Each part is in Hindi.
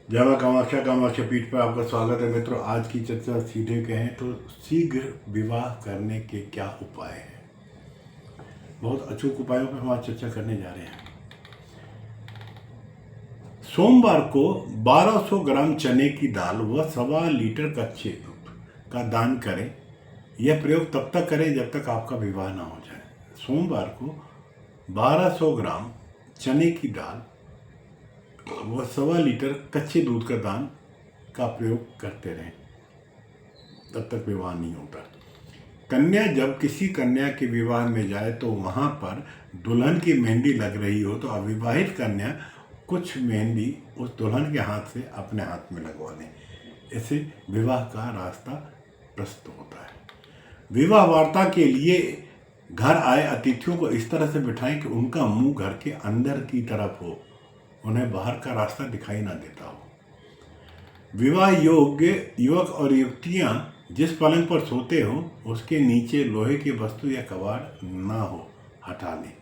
जय मां कामाख्या। कामाख्या पीठ पर आपका स्वागत है मित्रों। आज की चर्चा सीधे कहें तो शीघ्र विवाह करने के क्या उपाय हैं। बहुत अचूक उपायों पर हम आज चर्चा करने जा रहे हैं। सोमवार को 1200 ग्राम चने की दाल व 1.25 लीटर कच्चे दूध का दान करें। यह प्रयोग तब तक करें जब तक आपका विवाह ना हो जाए। सोमवार को 1200 ग्राम चने की दाल वह 1.25 लीटर कच्चे दूध का दान का प्रयोग करते रहें, तब तक विवाह नहीं होता। कन्या जब किसी कन्या के विवाह में जाए तो वहाँ पर दुल्हन की मेहंदी लग रही हो तो अविवाहित कन्या कुछ मेहंदी उस दुल्हन के हाथ से अपने हाथ में लगवा लें। इससे विवाह का रास्ता प्रशस्त होता है। विवाह वार्ता के लिए घर आए अतिथियों को इस तरह से बिठाएं कि उनका मुंह घर के अंदर की तरफ हो, उन्हें बाहर का रास्ता दिखाई ना देता हो। विवाह योग्य युवक और युवतियां जिस पलंग पर सोते हो उसके नीचे लोहे की वस्तु या कबाड़ ना हो, हटा लें।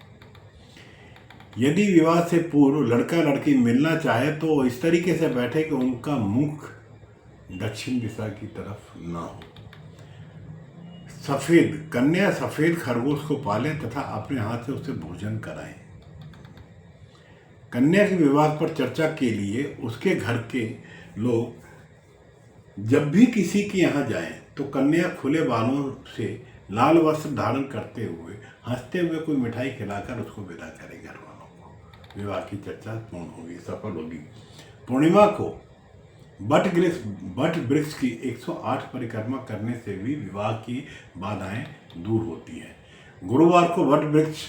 यदि विवाह से पूर्व लड़का लड़की मिलना चाहे तो इस तरीके से बैठे कि उनका मुख दक्षिण दिशा की तरफ ना हो। कन्या सफेद खरगोश को पालें तथा अपने हाथ से उसे भोजन कराएं। कन्या के विवाह पर चर्चा के लिए उसके घर के लोग जब भी किसी के यहाँ जाएं तो कन्या खुले बालों से लाल वस्त्र धारण करते हुए हंसते हुए कोई मिठाई खिलाकर उसको विदा करे घर वालों को। विवाह की चर्चा पूर्ण होगी, सफल होगी। पूर्णिमा को बट वृक्ष की 108 परिक्रमा करने से भी विवाह की बाधाएं दूर होती हैं। गुरुवार को वट वृक्ष,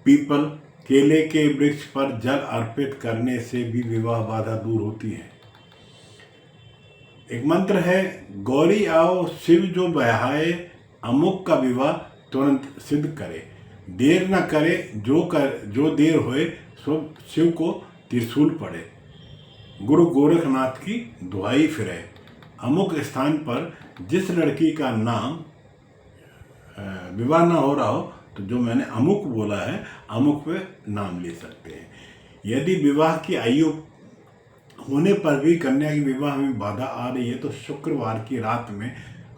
पीपल, केले के वृक्ष पर जल अर्पित करने से भी विवाह बाधा दूर होती है। एक मंत्र है, गौरी आओ शिव जो बहाए, अमुक का विवाह तुरंत सिद्ध करे। देर न करे, जो देर होए सो शिव को त्रिशूल पड़े। गुरु गोरखनाथ की दुहाई फिरे। अमुक स्थान पर जिस लड़की का नाम विवाह ना हो रहा हो तो जो मैंने अमुक बोला है, अमुक पे नाम ले सकते हैं। यदि विवाह की आयु होने पर भी कन्या की विवाह में बाधा आ रही है तो शुक्रवार की रात में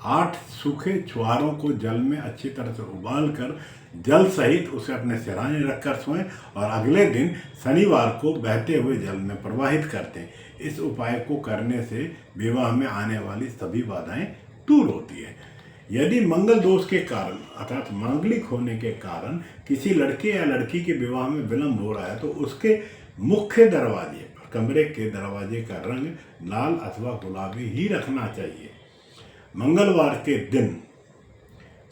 8 सूखे छुहारों को जल में अच्छी तरह से उबाल कर जल सहित उसे अपने सिरहाने रखकर सोएं और अगले दिन शनिवार को बहते हुए जल में प्रवाहित करते हैं। इस उपाय को करने से विवाह में आने वाली सभी बाधाएं दूर होती है। यदि मंगल दोष के कारण अर्थात मांगलिक होने के कारण किसी लड़के या लड़की के विवाह में विलंब हो रहा है तो उसके मुख्य दरवाजे पर कमरे के दरवाजे का रंग लाल अथवा गुलाबी ही रखना चाहिए। मंगलवार के दिन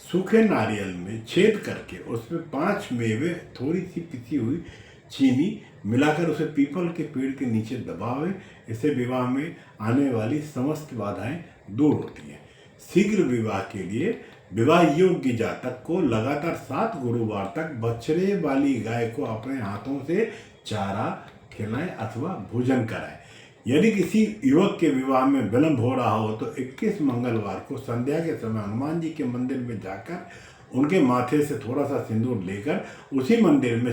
सूखे नारियल में छेद करके उसमें 5 मेवे, थोड़ी सी पिसी हुई चीनी मिलाकर उसे पीपल के पेड़ के नीचे दबावें। इससे विवाह में आने वाली समस्त बाधाएं दूर होती हैं। शीघ्र विवाह के लिए विवाह योग्य जातक को लगातार 7 गुरुवार तक बछड़े वाली गाय को अपने हाथों से चारा खिलाएं अथवा भोजन कराएं। यदि किसी युवक के विवाह में विलंब हो रहा हो तो 21 मंगलवार को संध्या के समय हनुमान जी के मंदिर में जाकर उनके माथे से थोड़ा सा सिंदूर लेकर उसी मंदिर में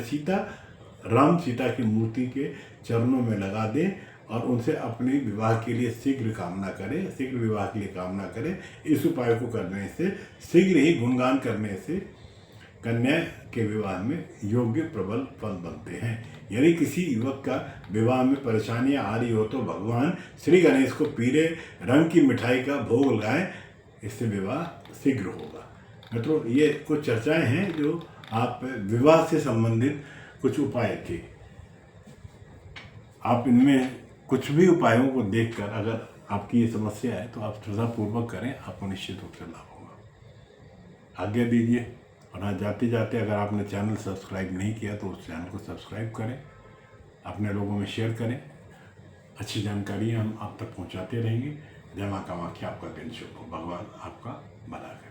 राम सीता की मूर्ति के चरणों में लगा दें और उनसे अपने विवाह के लिए शीघ्र विवाह के लिए कामना करें। इस उपाय को करने से शीघ्र ही गुणगान करने से कन्या के विवाह में योग्य प्रबल फल बनते हैं। यदि किसी युवक का विवाह में परेशानियां आ रही हो तो भगवान श्री गणेश को पीले रंग की मिठाई का भोग लगाएं, इससे विवाह शीघ्र होगा। मित्रों, ये कुछ चर्चाएं हैं जो आप विवाह से संबंधित कुछ उपाय थे। आप इनमें कुछ भी उपायों को देखकर अगर आपकी ये समस्या है तो आप श्रद्धापूर्वक करें, आपको निश्चित रूप से लाभ होगा। आज्ञा दीजिए। और हाँ, जाते जाते अगर आपने चैनल सब्सक्राइब नहीं किया तो उस चैनल को सब्सक्राइब करें, अपने लोगों में शेयर करें। अच्छी जानकारी हम आप तक पहुंचाते रहेंगे। जय मां कामाख्या, आपका दिन शुभ हो। भगवान आपका भला करे।